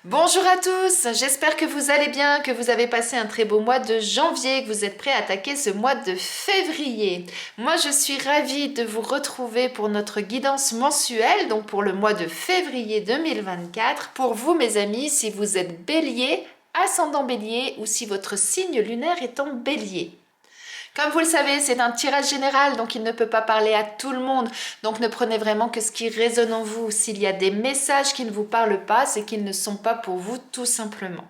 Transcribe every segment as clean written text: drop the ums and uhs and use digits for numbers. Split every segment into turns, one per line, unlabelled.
Bonjour à tous, j'espère que vous allez bien, que vous avez passé un très beau mois de janvier, que vous êtes prêts à attaquer ce mois de février. Moi je suis ravie de vous retrouver pour notre guidance mensuelle, donc pour le mois de février 2024. Pour vous mes amis, si vous êtes bélier, ascendant bélier ou si votre signe lunaire est en bélier. Comme vous le savez, c'est un tirage général, donc il ne peut pas parler à tout le monde. Donc ne prenez vraiment que ce qui résonne en vous. S'il y a des messages qui ne vous parlent pas, c'est qu'ils ne sont pas pour vous tout simplement.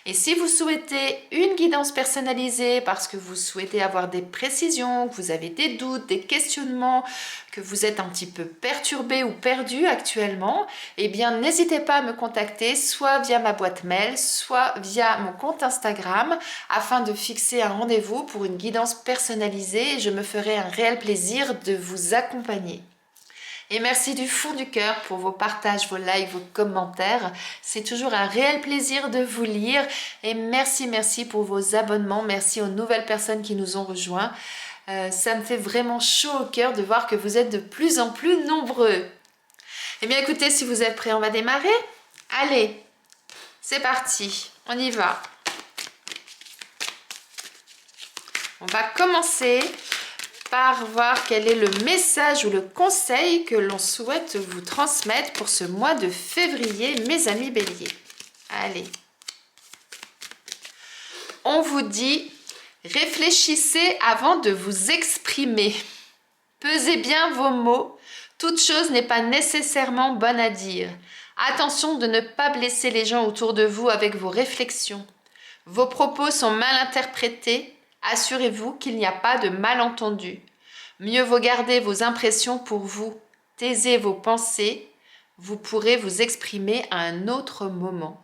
Et si vous souhaitez une guidance personnalisée parce que vous souhaitez avoir des précisions, que vous avez des doutes, des questionnements, que vous êtes un petit peu perturbé ou perdu actuellement, eh bien n'hésitez pas à me contacter soit via ma boîte mail, soit via mon compte Instagram afin de fixer un rendez-vous pour une guidance personnalisée et je me ferai un réel plaisir de vous accompagner. Et merci du fond du cœur pour vos partages, vos likes, vos commentaires. C'est toujours un réel plaisir de vous lire. Et merci pour vos abonnements. Merci aux nouvelles personnes qui nous ont rejoints. Ça me fait vraiment chaud au cœur de voir que vous êtes de plus en plus nombreux. Eh bien écoutez, si vous êtes prêts, on va démarrer. Allez, c'est parti, on y va. On va commencer par voir quel est le message ou le conseil que l'on souhaite vous transmettre pour ce mois de février, mes amis béliers. Allez. On vous dit, réfléchissez avant de vous exprimer. Pesez bien vos mots. Toute chose n'est pas nécessairement bonne à dire. Attention de ne pas blesser les gens autour de vous avec vos réflexions. Vos propos sont mal interprétés. Assurez-vous qu'il n'y a pas de malentendu. Mieux vaut garder vos impressions pour vous. Taisez vos pensées. Vous pourrez vous exprimer à un autre moment.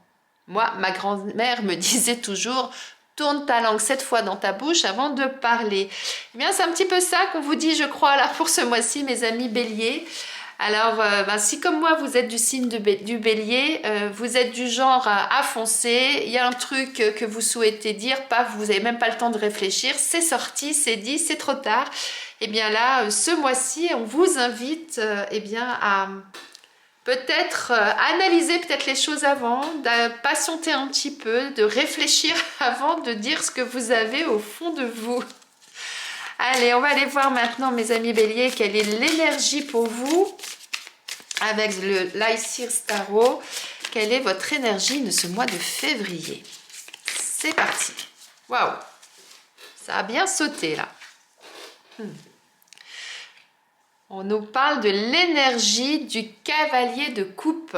Moi, ma grand-mère me disait toujours « Tourne ta langue 7 fois dans ta bouche avant de parler ». Eh bien, c'est un petit peu ça qu'on vous dit, je crois, là pour ce mois-ci, mes amis béliers. Alors, si comme moi, vous êtes du signe du bélier, vous êtes du genre à foncer, il y a un truc que vous souhaitez dire, paf, vous n'avez même pas le temps de réfléchir, c'est sorti, c'est dit, c'est trop tard. Eh bien là, ce mois-ci, on vous invite à peut-être analyser peut-être les choses avant, de patienter un petit peu, de réfléchir avant de dire ce que vous avez au fond de vous. Allez, on va aller voir maintenant, mes amis béliers, quelle est l'énergie pour vous avec le l'Aïsir Tarot. Quelle est votre énergie de ce mois de février? C'est parti. Waouh, ça a bien sauté là. On nous parle de l'énergie du cavalier de coupe.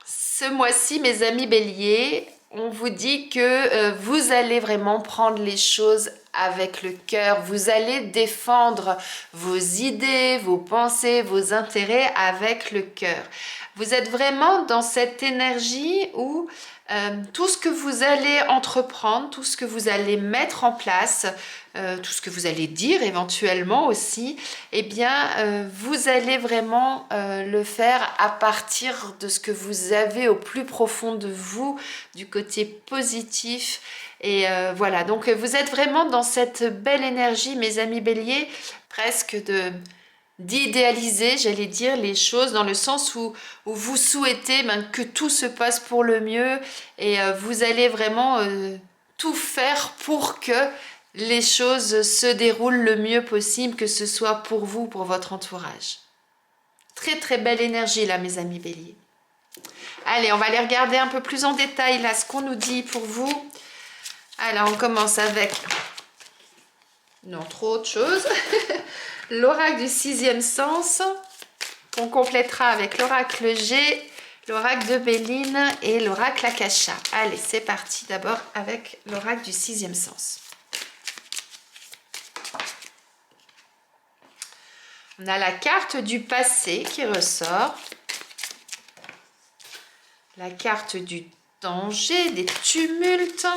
Ce mois-ci, mes amis béliers, on vous dit que vous allez vraiment prendre les choses avec le cœur. Vous allez défendre vos idées, vos pensées, vos intérêts avec le cœur. Vous êtes vraiment dans cette énergie où tout ce que vous allez entreprendre, tout ce que vous allez mettre en place, tout ce que vous allez dire éventuellement aussi, eh bien, vous allez vraiment le faire à partir de ce que vous avez au plus profond de vous, du côté positif. Et voilà, donc vous êtes vraiment dans cette belle énergie, mes amis béliers, presque d'idéaliser, j'allais dire, les choses dans le sens où vous souhaitez que tout se passe pour le mieux et vous allez vraiment tout faire pour que les choses se déroulent le mieux possible, que ce soit pour vous, pour votre entourage. Très belle énergie là, mes amis béliers. Allez, on va aller regarder un peu plus en détail là ce qu'on nous dit pour vous. Alors, on commence avec, non, trop autre chose, l'oracle du 6e sens, qu'on complétera avec l'oracle G, l'oracle de Béline et l'oracle Akasha. Allez, c'est parti d'abord avec l'oracle du 6e sens. On a la carte du passé qui ressort, la carte du danger, des tumultes,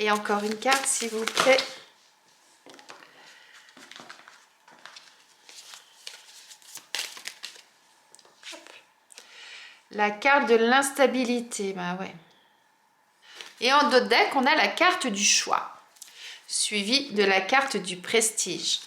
et encore une carte s'il vous plaît. La carte de l'instabilité, bah ouais. Et en dos de deck, on a la carte du choix, suivie de la carte du prestige.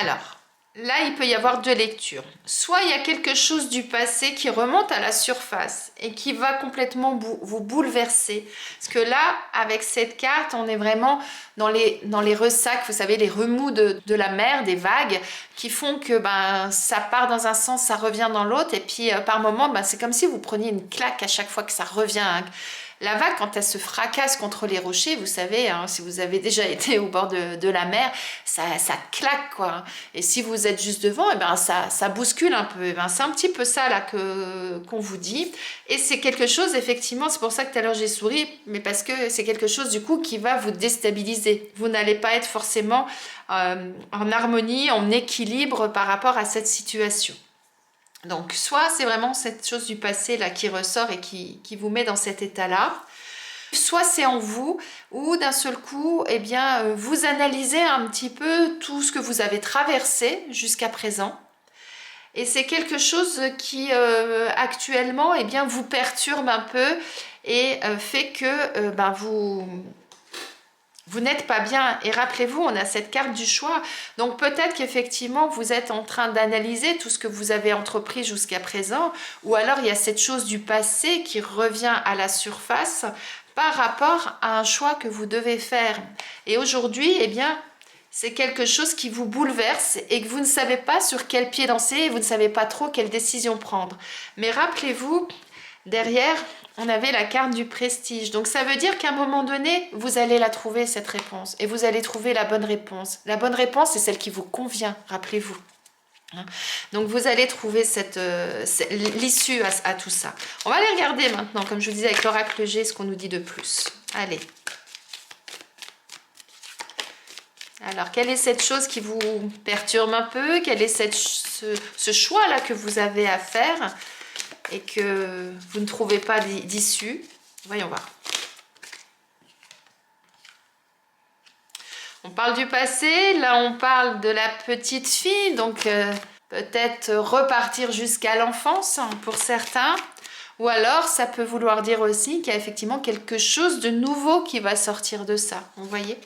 Alors, là, il peut y avoir deux lectures. Soit il y a quelque chose du passé qui remonte à la surface et qui va complètement vous bouleverser. Parce que là, avec cette carte, on est vraiment dans les ressacs, vous savez, les remous de la mer, des vagues, qui font que ben, ça part dans un sens, ça revient dans l'autre. Et puis, par moment, ben, c'est comme si vous preniez une claque à chaque fois que ça revient, hein. La vague, quand elle se fracasse contre les rochers, vous savez, hein, si vous avez déjà été au bord de la mer, ça claque, quoi. Et si vous êtes juste devant, eh ben, ça bouscule un peu. Eh ben, c'est un petit peu ça là qu'on vous dit. Et c'est quelque chose, effectivement, c'est pour ça que tout à l'heure j'ai souri, mais parce que c'est quelque chose du coup qui va vous déstabiliser. Vous n'allez pas être forcément en harmonie, en équilibre par rapport à cette situation. Donc, soit c'est vraiment cette chose du passé là qui ressort et qui vous met dans cet état-là, soit c'est en vous, ou d'un seul coup, eh bien, vous analysez un petit peu tout ce que vous avez traversé jusqu'à présent. Et c'est quelque chose qui, actuellement, eh bien, vous perturbe un peu et fait que ben, vous n'êtes pas bien. Et rappelez-vous, on a cette carte du choix. Donc peut-être qu'effectivement, vous êtes en train d'analyser tout ce que vous avez entrepris jusqu'à présent. Ou alors, il y a cette chose du passé qui revient à la surface par rapport à un choix que vous devez faire. Et aujourd'hui, eh bien, c'est quelque chose qui vous bouleverse et que vous ne savez pas sur quel pied danser et vous ne savez pas trop quelle décision prendre. Mais rappelez-vous, derrière, on avait la carte du prestige. Donc ça veut dire qu'à un moment donné, vous allez la trouver, cette réponse. Et vous allez trouver la bonne réponse. La bonne réponse, c'est celle qui vous convient, rappelez-vous. Donc vous allez trouver l'issue à tout ça. On va aller regarder maintenant, comme je vous disais avec l'oracle G, ce qu'on nous dit de plus. Allez. Alors, quelle est cette chose qui vous perturbe un peu? Quel est ce choix-là que vous avez à faire et que vous ne trouvez pas d'issue? Voyons voir. On parle du passé, là on parle de la petite fille, donc peut-être repartir jusqu'à l'enfance pour certains. Ou alors ça peut vouloir dire aussi qu'il y a effectivement quelque chose de nouveau qui va sortir de ça, vous voyez?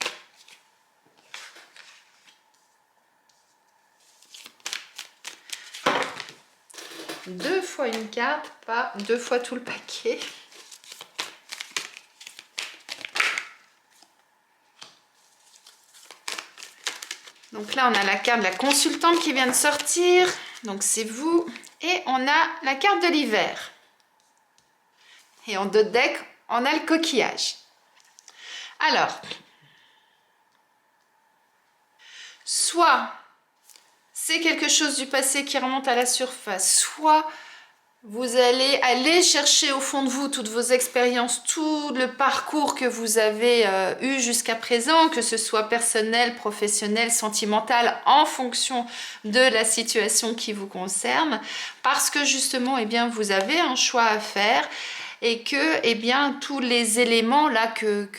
Deux fois une carte, pas deux fois tout le paquet. Donc là, on a la carte de la consultante qui vient de sortir. Donc c'est vous. Et on a la carte de l'hiver. Et en dos de deck, on a le coquillage. Alors, soit c'est quelque chose du passé qui remonte à la surface, soit vous allez aller chercher au fond de vous toutes vos expériences, tout le parcours que vous avez eu jusqu'à présent, que ce soit personnel, professionnel, sentimental, en fonction de la situation qui vous concerne, parce que justement, eh bien, vous avez un choix à faire et que eh bien, tous les éléments là que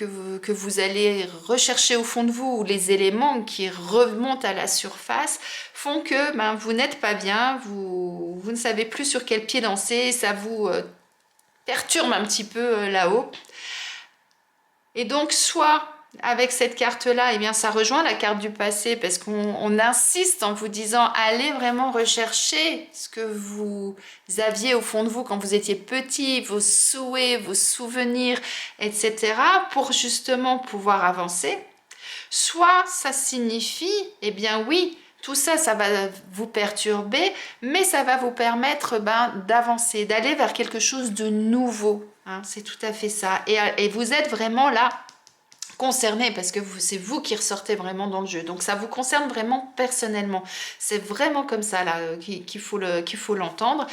vous allez rechercher au fond de vous, ou les éléments qui remontent à la surface, font que ben, vous n'êtes pas bien, vous ne savez plus sur quel pied danser, ça vous perturbe un petit peu là-haut. Et donc, soit avec cette carte-là, eh bien, ça rejoint la carte du passé parce qu'on insiste en vous disant allez vraiment rechercher ce que vous aviez au fond de vous quand vous étiez petit, vos souhaits, vos souvenirs, etc. pour justement pouvoir avancer. Soit ça signifie, eh bien oui, tout ça, ça va vous perturber, mais ça va vous permettre d'avancer, d'aller vers quelque chose de nouveau. Hein, c'est tout à fait ça. Et vous êtes vraiment là concerné parce que c'est vous qui ressortez vraiment dans le jeu. Donc ça vous concerne vraiment personnellement. C'est vraiment comme ça là qu'il faut l'entendre.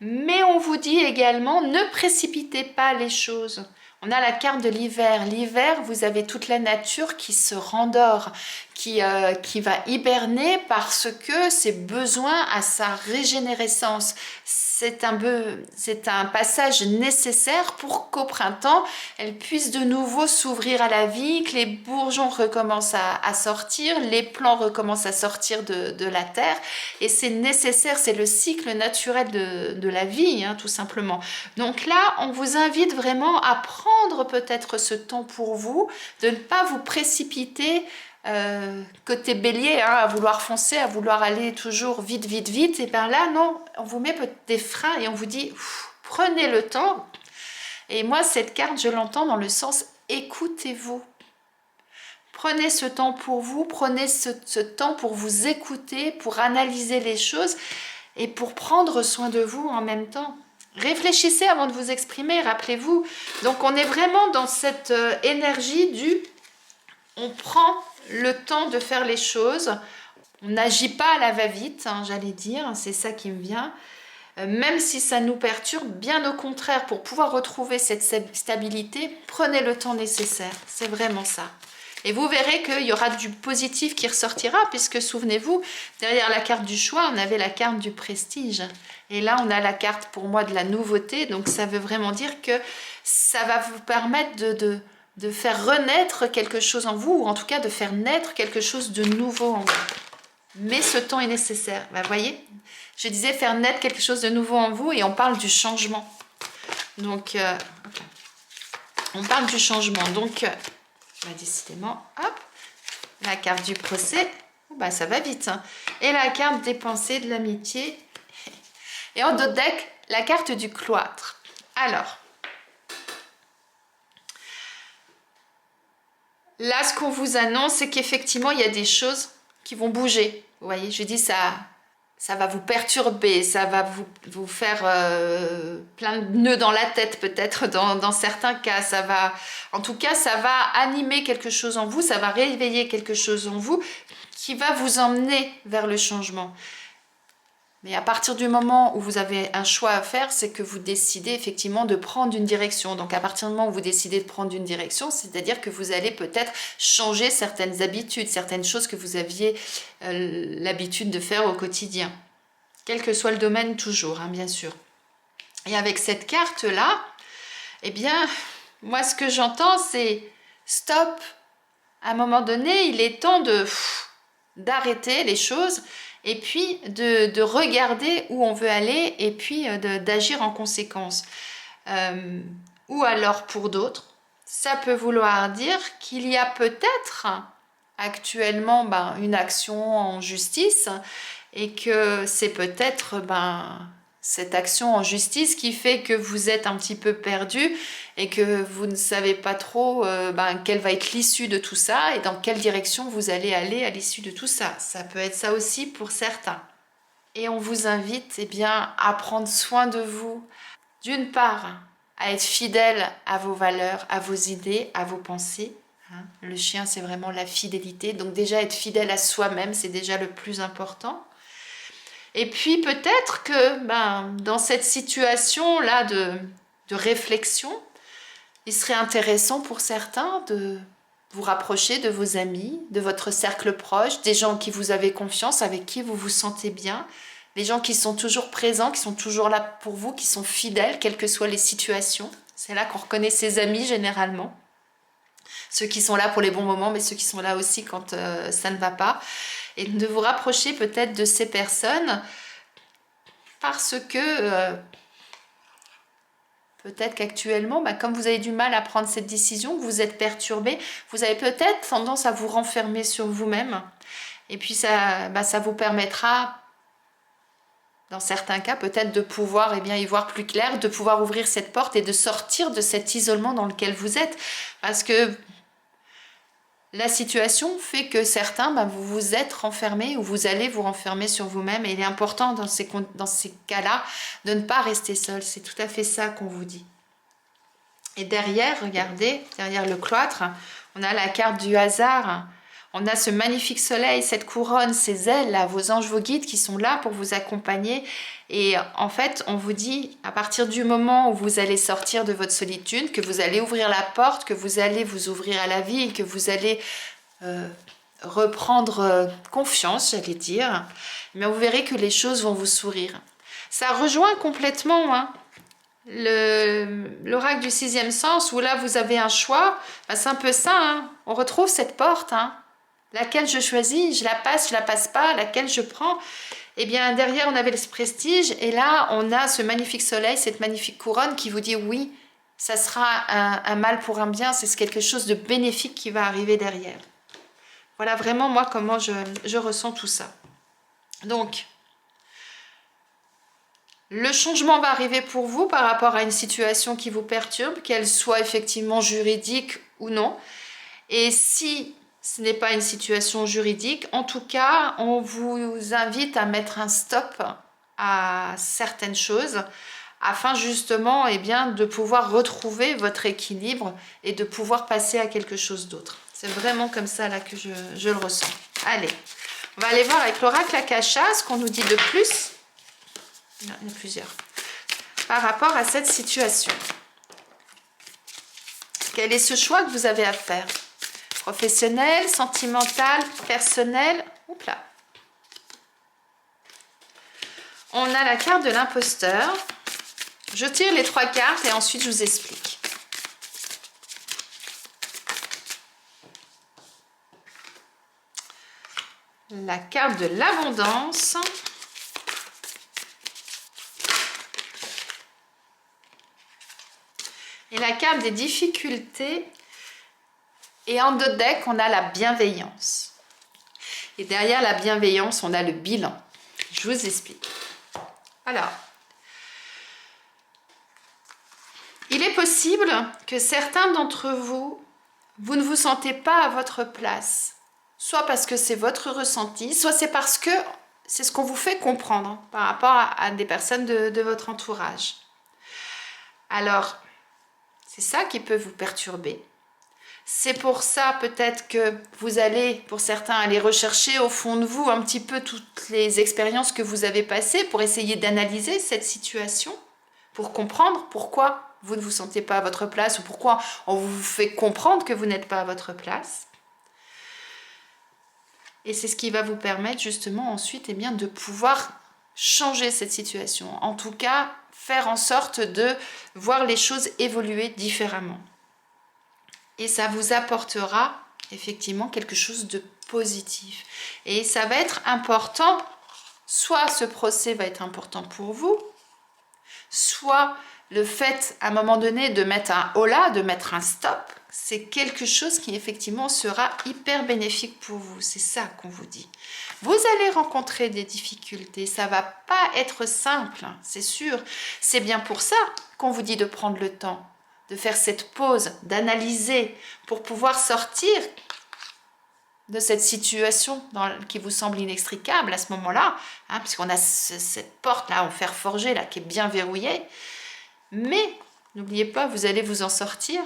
Mais on vous dit également, ne précipitez pas les choses. On a la carte de l'hiver. L'hiver, vous avez toute la nature qui se rendort, qui va hiberner parce que c'est besoin à sa régénérescence. C'est un passage nécessaire pour qu'au printemps, elle puisse de nouveau s'ouvrir à la vie, que les bourgeons recommencent à sortir, les plants recommencent à sortir de la terre. Et c'est nécessaire, c'est le cycle naturel de la vie, hein, tout simplement. Donc là, on vous invite vraiment à prendre peut-être ce temps pour vous, de ne pas vous précipiter côté bélier, hein, à vouloir foncer, à vouloir aller toujours vite, vite, vite, et bien là, non, on vous met des freins et on vous dit, prenez le temps. Et moi, cette carte, je l'entends dans le sens, écoutez-vous. Prenez ce temps pour vous, prenez ce temps pour vous écouter, pour analyser les choses et pour prendre soin de vous en même temps. Réfléchissez avant de vous exprimer, rappelez-vous. Donc on est vraiment dans cette énergie du on prend le temps de faire les choses, on n'agit pas à la va-vite, hein, j'allais dire, c'est ça qui me vient. Même si ça nous perturbe, bien au contraire, pour pouvoir retrouver cette stabilité, prenez le temps nécessaire, c'est vraiment ça. Et vous verrez qu'il y aura du positif qui ressortira, puisque souvenez-vous, derrière la carte du choix, on avait la carte du prestige. Et là, on a la carte pour moi de la nouveauté, donc ça veut vraiment dire que ça va vous permettre de faire renaître quelque chose en vous, ou en tout cas de faire naître quelque chose de nouveau en vous. Mais ce temps est nécessaire. Vous voyez, je disais faire naître quelque chose de nouveau en vous et on parle du changement. Donc, on parle du changement. Donc, décidément, hop, la carte du procès, bah, ça va vite. Hein. Et la carte des pensées, de l'amitié. Et en d'autres deck, la carte du cloître. Alors, là, ce qu'on vous annonce, c'est qu'effectivement, il y a des choses qui vont bouger. Vous voyez, je dis ça va vous perturber, ça va vous faire plein de nœuds dans la tête peut-être dans certains cas. Ça va, en tout cas, ça va animer quelque chose en vous, ça va réveiller quelque chose en vous qui va vous emmener vers le changement. Mais à partir du moment où vous avez un choix à faire, c'est que vous décidez effectivement de prendre une direction. Donc à partir du moment où vous décidez de prendre une direction, c'est-à-dire que vous allez peut-être changer certaines habitudes, certaines choses que vous aviez l'habitude de faire au quotidien. Quel que soit le domaine toujours, hein, bien sûr. Et avec cette carte-là, eh bien, moi ce que j'entends c'est stop. À un moment donné, il est temps d'arrêter les choses et puis de regarder où on veut aller et puis d'agir en conséquence. Ou alors pour d'autres, ça peut vouloir dire qu'il y a peut-être actuellement une action en justice et que c'est peut-être cette action en justice qui fait que vous êtes un petit peu perdu et que vous ne savez pas trop quelle va être l'issue de tout ça et dans quelle direction vous allez aller à l'issue de tout ça. Ça peut être ça aussi pour certains. Et on vous invite à prendre soin de vous. D'une part, à être fidèle à vos valeurs, à vos idées, à vos pensées. Le chien, c'est vraiment la fidélité. Donc déjà, être fidèle à soi-même, c'est déjà le plus important. Et puis peut-être que dans cette situation-là de réflexion, il serait intéressant pour certains de vous rapprocher de vos amis, de votre cercle proche, des gens qui vous avez confiance, avec qui vous vous sentez bien, les gens qui sont toujours présents, qui sont toujours là pour vous, qui sont fidèles, quelles que soient les situations. C'est là qu'on reconnaît ses amis généralement. Ceux qui sont là pour les bons moments, mais ceux qui sont là aussi quand ça ne va pas. Et de vous rapprocher peut-être de ces personnes parce que peut-être qu'actuellement, comme vous avez du mal à prendre cette décision, vous êtes perturbé, vous avez peut-être tendance à vous renfermer sur vous-même. Et puis ça vous permettra, dans certains cas, peut-être de pouvoir y voir plus clair, de pouvoir ouvrir cette porte et de sortir de cet isolement dans lequel vous êtes. Parce que la situation fait que certains, vous vous êtes renfermés ou vous allez vous renfermer sur vous-même. Et il est important dans ces cas-là de ne pas rester seul. C'est tout à fait ça qu'on vous dit. Et derrière, regardez, derrière le cloître, on a la carte du hasard. On a ce magnifique soleil, cette couronne, ces ailes, là, vos anges, vos guides qui sont là pour vous accompagner. Et en fait, on vous dit, à partir du moment où vous allez sortir de votre solitude, que vous allez ouvrir la porte, que vous allez vous ouvrir à la vie, et que vous allez reprendre confiance, j'allais dire, mais vous verrez que les choses vont vous sourire. Ça rejoint complètement l'oracle du 6e sens, où là, vous avez un choix. C'est un peu ça, on retrouve cette porte, laquelle je choisis, je la passe pas, laquelle je prends. Et bien derrière on avait le prestige et là on a ce magnifique soleil, cette magnifique couronne qui vous dit oui, ça sera un mal pour un bien, c'est quelque chose de bénéfique qui va arriver derrière. Voilà vraiment moi comment je ressens tout ça. Donc, le changement va arriver pour vous par rapport à une situation qui vous perturbe, qu'elle soit effectivement juridique ou non. Et si ce n'est pas une situation juridique, en tout cas, on vous invite à mettre un stop à certaines choses afin justement bien, de pouvoir retrouver votre équilibre et de pouvoir passer à quelque chose d'autre. C'est vraiment comme ça là que je le ressens. Allez, on va aller voir avec l'oracle Akasha ce qu'on nous dit de plus. Il y en a plusieurs. Par rapport à cette situation. Quel est ce choix que vous avez à faire? Professionnel, sentimental, personnel. Oups là. On a la carte de l'imposteur. Je tire les 3 cartes et ensuite je vous explique. La carte de l'abondance. Et la carte des difficultés. Et en deux decks, on a la bienveillance. Et derrière la bienveillance, on a le bilan. Je vous explique. Alors, il est possible que certains d'entre vous, vous ne vous sentez pas à votre place. Soit parce que c'est votre ressenti, soit c'est parce que c'est ce qu'on vous fait comprendre par rapport à des personnes de votre entourage. Alors, c'est ça qui peut vous perturber. C'est pour ça peut-être que vous allez, pour certains, aller rechercher au fond de vous un petit peu toutes les expériences que vous avez passées pour essayer d'analyser cette situation, pour comprendre pourquoi vous ne vous sentez pas à votre place ou pourquoi on vous fait comprendre que vous n'êtes pas à votre place. Et c'est ce qui va vous permettre justement ensuite de pouvoir changer cette situation. En tout cas, faire en sorte de voir les choses évoluer différemment. Et ça vous apportera effectivement quelque chose de positif. Et ça va être important, soit ce procès va être important pour vous, soit le fait à un moment donné de mettre un holà, de mettre un stop, c'est quelque chose qui effectivement sera hyper bénéfique pour vous. C'est ça qu'on vous dit. Vous allez rencontrer des difficultés, ça va pas être simple, c'est sûr. C'est bien pour ça qu'on vous dit de prendre le temps, de faire cette pause, d'analyser pour pouvoir sortir de cette situation qui vous semble inextricable à ce moment-là, puisqu'on a cette porte-là en fer forgé là, qui est bien verrouillée. Mais n'oubliez pas, vous allez vous en sortir.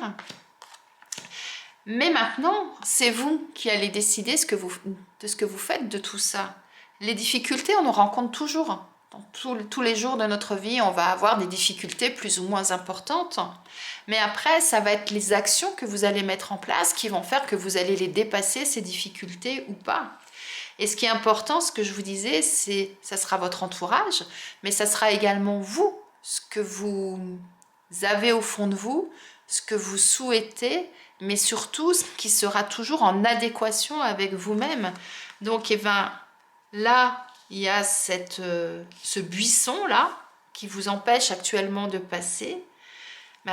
Mais maintenant, c'est vous qui allez décider de ce que vous faites de tout ça. Les difficultés, on en rencontre toujours. Dans tous les jours de notre vie, on va avoir des difficultés plus ou moins importantes. Mais après, ça va être les actions que vous allez mettre en place qui vont faire que vous allez les dépasser, ces difficultés ou pas. Et ce qui est important, ce que je vous disais, ça sera votre entourage, mais ça sera également vous, ce que vous avez au fond de vous, ce que vous souhaitez, mais surtout ce qui sera toujours en adéquation avec vous-même. Donc, là, il y a ce buisson-là qui vous empêche actuellement de passer.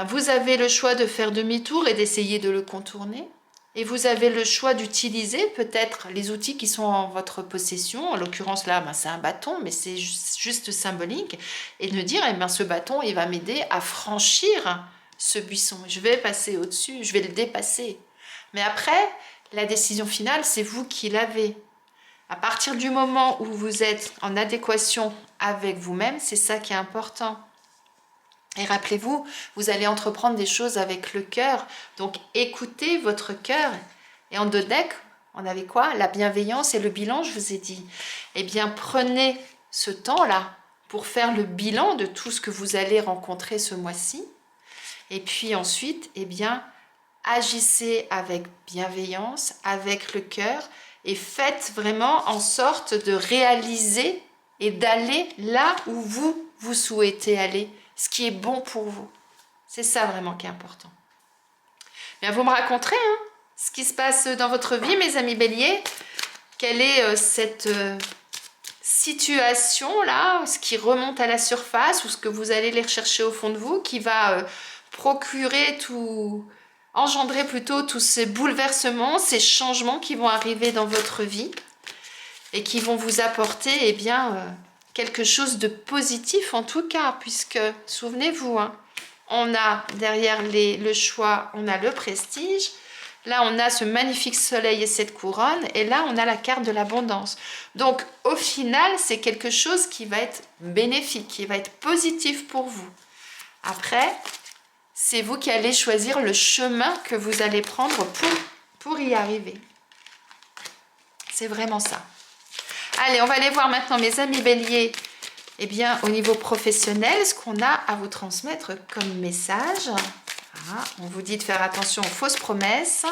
Vous avez le choix de faire demi-tour et d'essayer de le contourner. Et vous avez le choix d'utiliser peut-être les outils qui sont en votre possession. En l'occurrence là, c'est un bâton, mais c'est juste symbolique. Et de dire, ce bâton, il va m'aider à franchir ce buisson. Je vais passer au-dessus, je vais le dépasser. Mais après, la décision finale, c'est vous qui l'avez. À partir du moment où vous êtes en adéquation avec vous-même, c'est ça qui est important. Et rappelez-vous, vous allez entreprendre des choses avec le cœur. Donc écoutez votre cœur. Et en deux decks, on avait quoi? La bienveillance et le bilan, je vous ai dit. Eh bien, prenez ce temps-là pour faire le bilan de tout ce que vous allez rencontrer ce mois-ci. Et puis ensuite, agissez avec bienveillance, avec le cœur, et faites vraiment en sorte de réaliser et d'aller là où vous souhaitez aller, ce qui est bon pour vous. C'est ça vraiment qui est important. Bien, vous me raconterez ce qui se passe dans votre vie, mes amis béliers. Quelle est cette situation-là, ce qui remonte à la surface, ou ce que vous allez les rechercher au fond de vous, qui va procurer tout engendrer plutôt tous ces bouleversements, ces changements qui vont arriver dans votre vie et qui vont vous apporter eh bien, quelque chose de positif en tout cas, puisque, souvenez-vous, hein, on a derrière le choix, on a le prestige. Là, on a ce magnifique soleil et cette couronne. Et là, on a la carte de l'abondance. Donc, au final, c'est quelque chose qui va être bénéfique, qui va être positif pour vous. Après, c'est vous qui allez choisir le chemin que vous allez prendre pour y arriver. C'est vraiment ça. Allez, on va aller voir maintenant, mes amis béliers, eh bien, au niveau professionnel, ce qu'on a à vous transmettre comme message. Voilà, on vous dit de faire attention aux fausses promesses.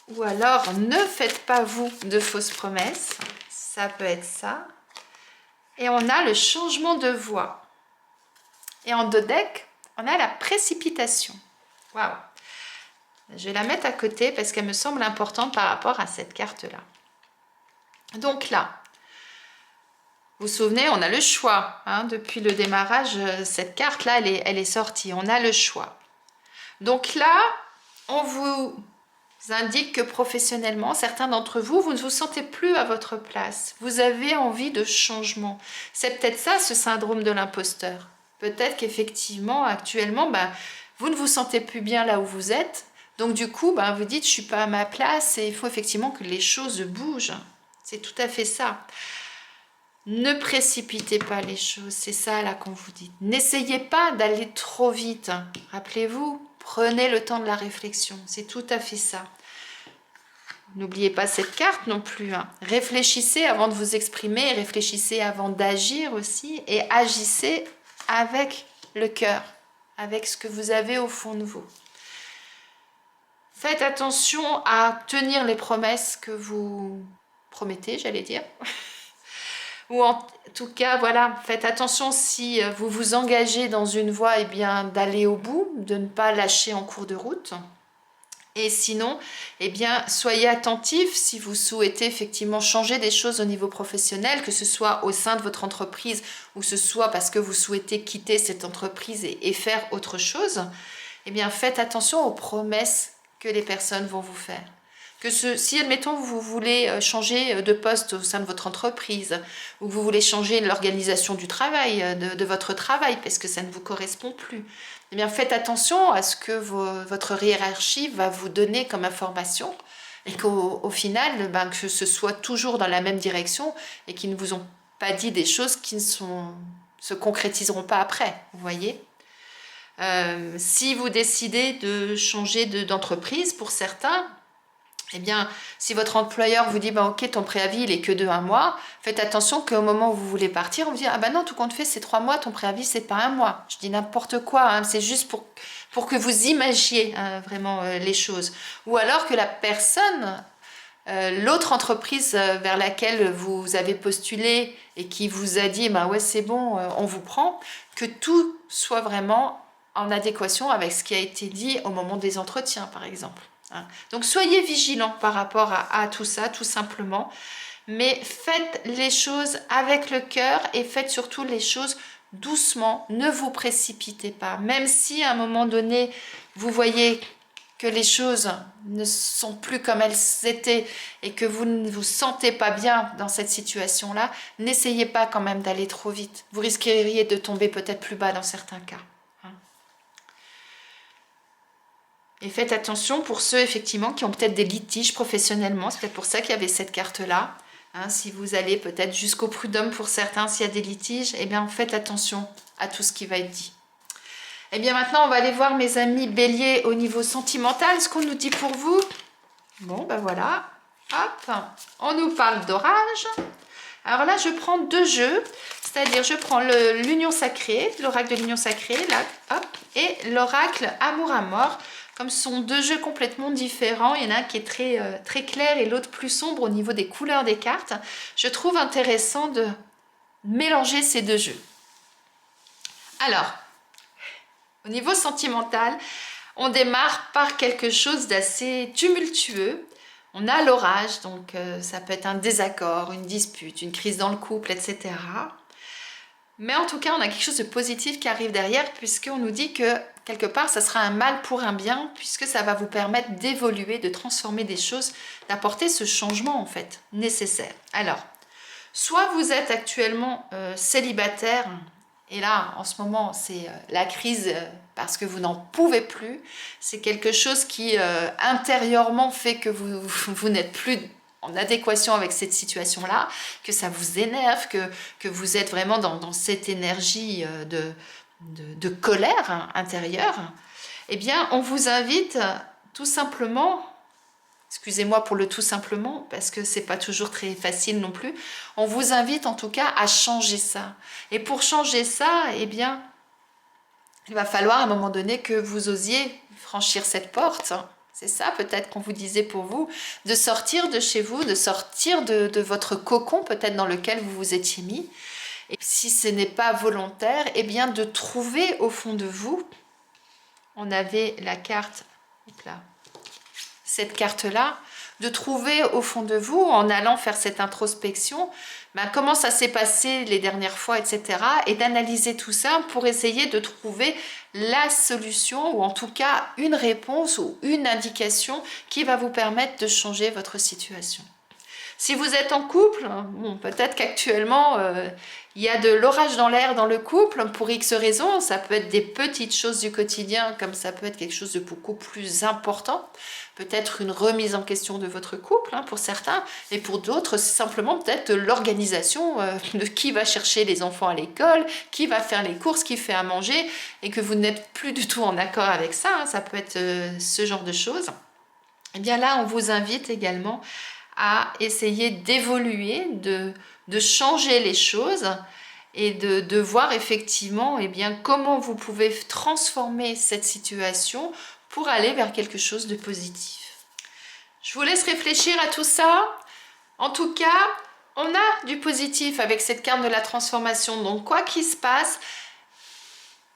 Ou alors, ne faites pas vous de fausses promesses. Ça peut être ça. Et on a le changement de voie. Et en dos deck, on a la précipitation. Waouh! Je vais la mettre à côté parce qu'elle me semble importante par rapport à cette carte-là. Donc là, vous vous souvenez, on a le choix. Hein, depuis le démarrage, cette carte-là, elle est sortie. On a le choix. Donc là, on vous indique que professionnellement, certains d'entre vous, vous ne vous sentez plus à votre place. Vous avez envie de changement. C'est peut-être ça, ce syndrome de l'imposteur. Peut-être qu'effectivement, actuellement, vous ne vous sentez plus bien là où vous êtes. Donc du coup, vous dites, je ne suis pas à ma place et il faut effectivement que les choses bougent. C'est tout à fait ça. Ne précipitez pas les choses, c'est ça là qu'on vous dit. N'essayez pas d'aller trop vite. Rappelez-vous, prenez le temps de la réflexion, c'est tout à fait ça. N'oubliez pas cette carte non plus. Hein. Réfléchissez avant de vous exprimer, réfléchissez avant d'agir aussi et agissez avec le cœur, avec ce que vous avez au fond de vous. Faites attention à tenir les promesses que vous promettez, j'allais dire. Ou en tout cas, voilà, faites attention si vous vous engagez dans une voie, eh bien, d'aller au bout, de ne pas lâcher en cours de route. Et sinon, eh bien, soyez attentifs si vous souhaitez effectivement changer des choses au niveau professionnel, que ce soit au sein de votre entreprise ou ce soit parce que vous souhaitez quitter cette entreprise et faire autre chose. Eh bien, faites attention aux promesses que les personnes vont vous faire. Si, admettons, vous voulez changer de poste au sein de votre entreprise ou que vous voulez changer l'organisation du travail, de votre travail, parce que ça ne vous correspond plus, eh bien, faites attention à ce que votre hiérarchie va vous donner comme information et qu'au final, que ce soit toujours dans la même direction et qu'ils ne vous ont pas dit des choses qui ne se concrétiseront pas après, vous voyez. Si vous décidez de changer d'entreprise, pour certains, eh bien, si votre employeur vous dit, ok, ton préavis, il est que de 1 mois, faites attention qu'au moment où vous voulez partir, on vous dit, non, tout compte fait, c'est 3 mois, ton préavis, c'est pas 1 mois. Je dis n'importe quoi, hein, c'est juste pour que vous imaginiez vraiment les choses. Ou alors que la personne, l'autre entreprise vers laquelle vous avez postulé et qui vous a dit, ouais, c'est bon, on vous prend, que tout soit vraiment en adéquation avec ce qui a été dit au moment des entretiens, par exemple. Donc soyez vigilants par rapport à tout ça, tout simplement. Mais faites les choses avec le cœur et faites surtout les choses doucement. Ne vous précipitez pas. Même si à un moment donné, vous voyez que les choses ne sont plus comme elles étaient et que vous ne vous sentez pas bien dans cette situation-là, n'essayez pas quand même d'aller trop vite. Vous risqueriez de tomber peut-être plus bas dans certains cas. Et faites attention pour ceux effectivement qui ont peut-être des litiges professionnellement, c'est peut-être pour ça qu'il y avait cette carte-là. Si vous allez peut-être jusqu'au prud'homme pour certains, s'il y a des litiges, eh bien faites attention à tout ce qui va être dit. Eh bien maintenant, on va aller voir mes amis béliers au niveau sentimental, ce qu'on nous dit pour vous. Bon, voilà, hop, on nous parle d'orage. Alors là, je prends 2 jeux, c'est-à-dire je prends l'union sacrée, l'oracle de l'union sacrée, là, hop, et l'oracle amour à mort. Comme ce sont 2 jeux complètement différents, il y en a un qui est très clair et l'autre plus sombre au niveau des couleurs des cartes, je trouve intéressant de mélanger ces 2 jeux. Alors, au niveau sentimental, on démarre par quelque chose d'assez tumultueux. On a l'orage, donc ça peut être un désaccord, une dispute, une crise dans le couple, etc. Mais en tout cas, on a quelque chose de positif qui arrive derrière puisqu'on nous dit que quelque part, ça sera un mal pour un bien, puisque ça va vous permettre d'évoluer, de transformer des choses, d'apporter ce changement en fait nécessaire. Alors, soit vous êtes actuellement célibataire, et là, en ce moment, c'est la crise parce que vous n'en pouvez plus. C'est quelque chose qui, intérieurement, fait que vous n'êtes plus en adéquation avec cette situation-là, que ça vous énerve, que vous êtes vraiment dans cette énergie de colère intérieure. Eh bien, on vous invite tout simplement... Excusez-moi pour le tout simplement, parce que c'est pas toujours très facile non plus. On vous invite en tout cas à changer ça. Et pour changer ça, eh bien, il va falloir à un moment donné que vous osiez franchir cette porte. C'est ça peut-être qu'on vous disait pour vous, de sortir de chez vous, de sortir de votre cocon peut-être dans lequel vous vous étiez mis. Et si ce n'est pas volontaire, eh bien de trouver au fond de vous, on avait la carte, hop là, cette carte-là, de trouver au fond de vous, en allant faire cette introspection, comment ça s'est passé les dernières fois, etc. Et d'analyser tout ça pour essayer de trouver la solution, ou en tout cas une réponse ou une indication qui va vous permettre de changer votre situation. Si vous êtes en couple, bon, peut-être qu'actuellement, il y a de l'orage dans l'air dans le couple, pour X raisons. Ça peut être des petites choses du quotidien, comme ça peut être quelque chose de beaucoup plus important. Peut-être une remise en question de votre couple, pour certains. Et pour d'autres, c'est simplement peut-être l'organisation de qui va chercher les enfants à l'école, qui va faire les courses, qui fait à manger, et que vous n'êtes plus du tout en accord avec ça. Ça peut être ce genre de choses. Et bien là, on vous invite également à essayer d'évoluer, de changer les choses et de voir effectivement comment vous pouvez transformer cette situation pour aller vers quelque chose de positif. Je vous laisse réfléchir à tout ça. En tout cas, on a du positif avec cette carte de la transformation. Donc quoi qu'il se passe,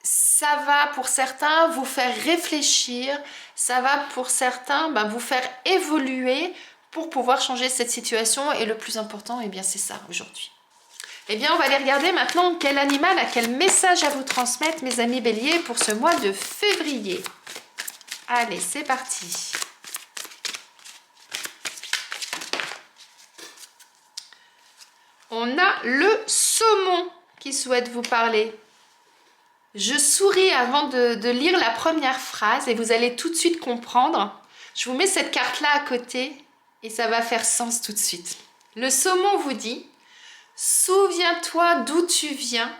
ça va pour certains vous faire réfléchir, ça va pour certains vous faire évoluer pour pouvoir changer cette situation, et le plus important, c'est ça aujourd'hui. On va aller regarder maintenant quel animal a quel message à vous transmettre, mes amis béliers, pour ce mois de février. Allez, c'est parti. On a le saumon qui souhaite vous parler. Je souris avant de lire la première phrase et vous allez tout de suite comprendre. Je vous mets cette carte-là à côté et ça va faire sens tout de suite. Le saumon vous dit « Souviens-toi d'où tu viens,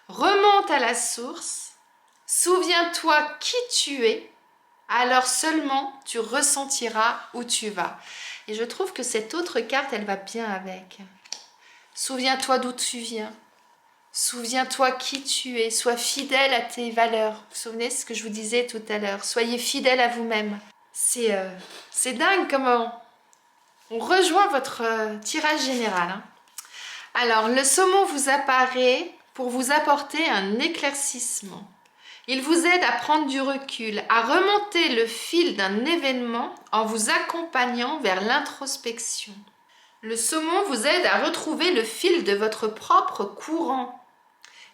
remonte à la source, souviens-toi qui tu es, alors seulement tu ressentiras où tu vas. » Et je trouve que cette autre carte, elle va bien avec. Souviens-toi d'où tu viens. Souviens-toi qui tu es. Sois fidèle à tes valeurs. Vous vous souvenez ce que je vous disais tout à l'heure. Soyez fidèle à vous-même. C'est dingue comment on rejoint votre tirage général. Alors, le saumon vous apparaît pour vous apporter un éclaircissement. Il vous aide à prendre du recul, à remonter le fil d'un événement en vous accompagnant vers l'introspection. Le saumon vous aide à retrouver le fil de votre propre courant.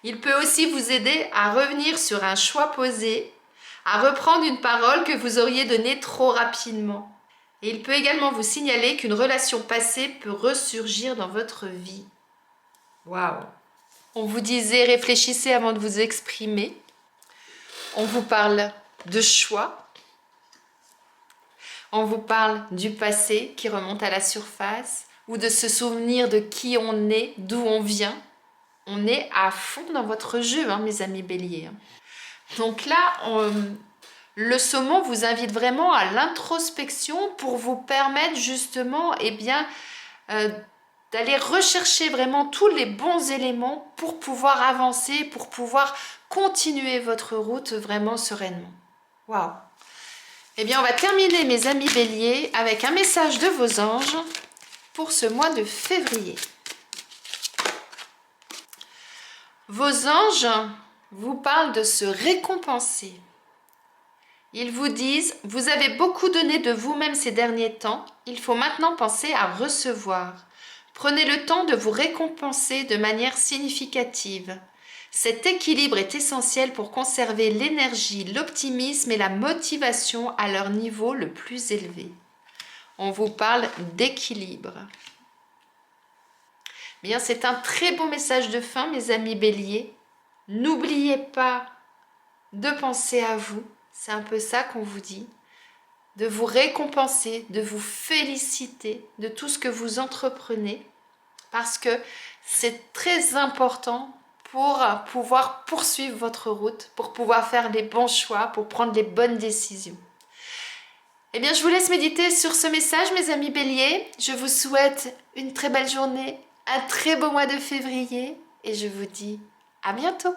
Il peut aussi vous aider à revenir sur un choix posé, à reprendre une parole que vous auriez donnée trop rapidement. Et il peut également vous signaler qu'une relation passée peut ressurgir dans votre vie. Waouh! On vous disait réfléchissez avant de vous exprimer. On vous parle de choix. On vous parle du passé qui remonte à la surface, ou de se souvenir de qui on est, d'où on vient. On est à fond dans votre jeu, mes amis béliers. Donc là, le saumon vous invite vraiment à l'introspection pour vous permettre justement d'aller rechercher vraiment tous les bons éléments pour pouvoir avancer, pour pouvoir continuer votre route vraiment sereinement. Waouh! On va terminer, mes amis béliers, avec un message de vos anges pour ce mois de février. Vos anges vous parlent de se récompenser. Ils vous disent, vous avez beaucoup donné de vous-même ces derniers temps, il faut maintenant penser à recevoir. Prenez le temps de vous récompenser de manière significative. Cet équilibre est essentiel pour conserver l'énergie, l'optimisme et la motivation à leur niveau le plus élevé. On vous parle d'équilibre. Bien, c'est un très beau message de fin, mes amis béliers. N'oubliez pas de penser à vous, c'est un peu ça qu'on vous dit, de vous récompenser, de vous féliciter de tout ce que vous entreprenez, parce que c'est très important pour pouvoir poursuivre votre route, pour pouvoir faire les bons choix, pour prendre les bonnes décisions. Eh bien, je vous laisse méditer sur ce message, mes amis béliers. Je vous souhaite une très belle journée, un très beau mois de février, et je vous dis à bientôt.